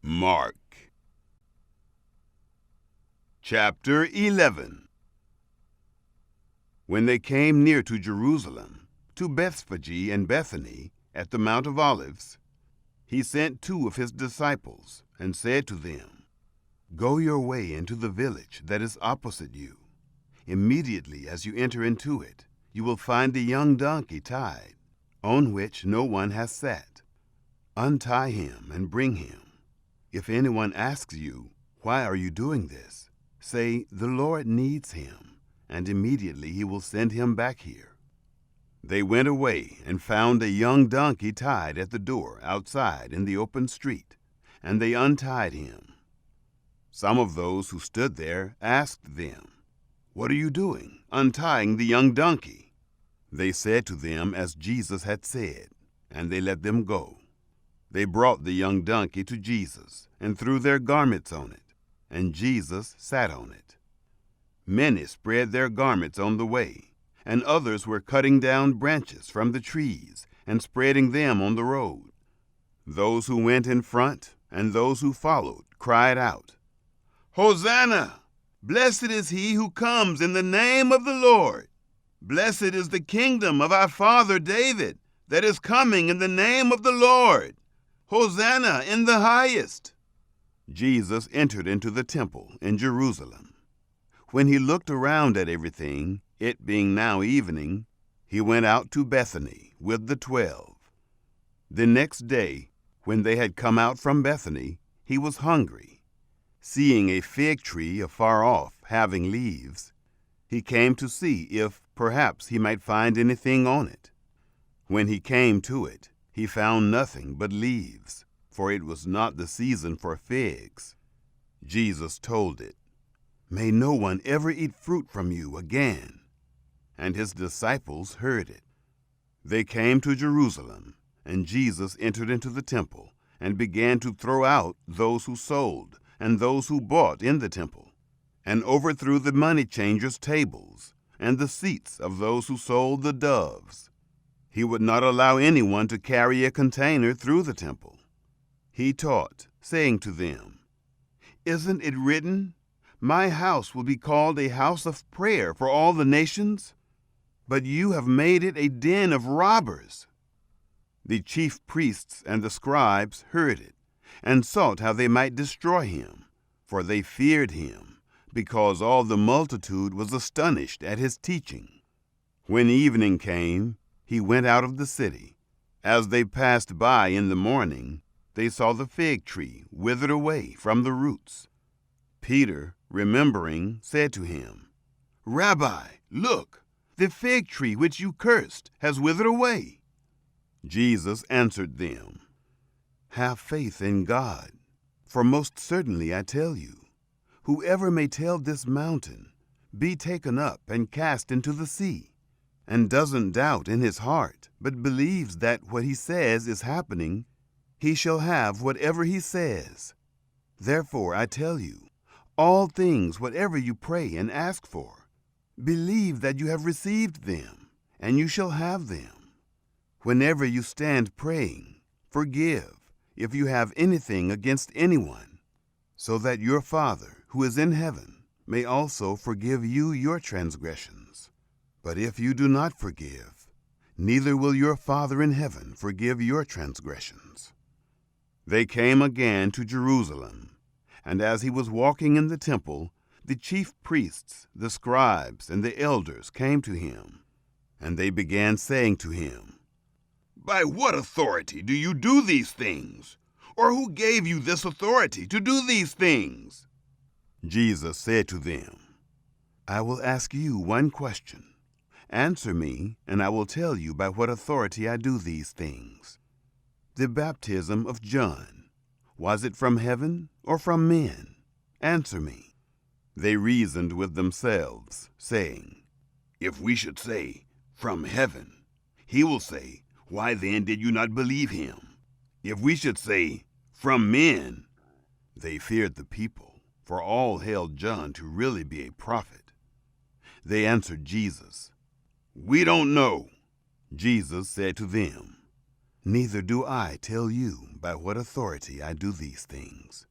Mark chapter 11. When they came near to Jerusalem, to Bethphage and Bethany, at the Mount of Olives, he sent 2 of his disciples, and said to them, "Go your way into the village that is opposite you. Immediately as you enter into it, you will find a young donkey tied, on which no one has sat. Untie him and bring him. If anyone asks you, 'Why are you doing this?' say, 'The Lord needs him,' and immediately he will send him back here." They went away and found a young donkey tied at the door outside in the open street, and they untied him. Some of those who stood there asked them, "What are you doing, untying the young donkey?" They said to them as Jesus had said, and they let them go. They brought the young donkey to Jesus and threw their garments on it, and Jesus sat on it. Many spread their garments on the way, and others were cutting down branches from the trees and spreading them on the road. Those who went in front and those who followed cried out, "Hosanna! Blessed is he who comes in the name of the Lord. Blessed is the kingdom of our father David that is coming in the name of the Lord. Hosanna in the highest." Jesus entered into the temple in Jerusalem. When he looked around at everything, it being now evening, he went out to Bethany with the 12. The next day, when they had come out from Bethany, he was hungry. Seeing a fig tree afar off having leaves, he came to see if perhaps he might find anything on it. When he came to it, he found nothing but leaves, for it was not the season for figs. Jesus told it, "May no one ever eat fruit from you again." And his disciples heard it. They came to Jerusalem, and Jesus entered into the temple and began to throw out those who sold and those who bought in the temple, and overthrew the money changers' tables and the seats of those who sold the doves. He would not allow anyone to carry a container through the temple. He taught, saying to them, "Isn't it written, 'My house will be called a house of prayer for all the nations'? But you have made it a den of robbers." The chief priests and the scribes heard it, and sought how they might destroy him, for they feared him, because all the multitude was astonished at his teaching. When evening came, he went out of the city. As they passed by in the morning, they saw the fig tree withered away from the roots. Peter, remembering, said to him, "Rabbi, look, the fig tree which you cursed has withered away." Jesus answered them, "Have faith in God, for most certainly I tell you, whoever may tell this mountain, 'Be taken up and cast into the sea,' and doesn't doubt in his heart, but believes that what he says is happening, he shall have whatever he says. Therefore I tell you, all things whatever you pray and ask for, believe that you have received them, and you shall have them. Whenever you stand praying, forgive if you have anything against anyone, so that your Father who is in heaven may also forgive you your transgressions. But if you do not forgive, neither will your Father in heaven forgive your transgressions." They came again to Jerusalem, and as he was walking in the temple, the chief priests, the scribes, and the elders came to him, and they began saying to him, "By what authority do you do these things? Or who gave you this authority to do these things?" Jesus said to them, "I will ask you one question. Answer me, and I will tell you by what authority I do these things. The baptism of John, was it from heaven or from men? Answer me." They reasoned with themselves, saying, "If we should say, 'From heaven,' he will say, 'Why then did you not believe him?' If we should say, 'From men,'" they feared the people, for all held John to really be a prophet. They answered Jesus, "We don't know." Jesus said to them, Neither do I tell you by what authority I do these things.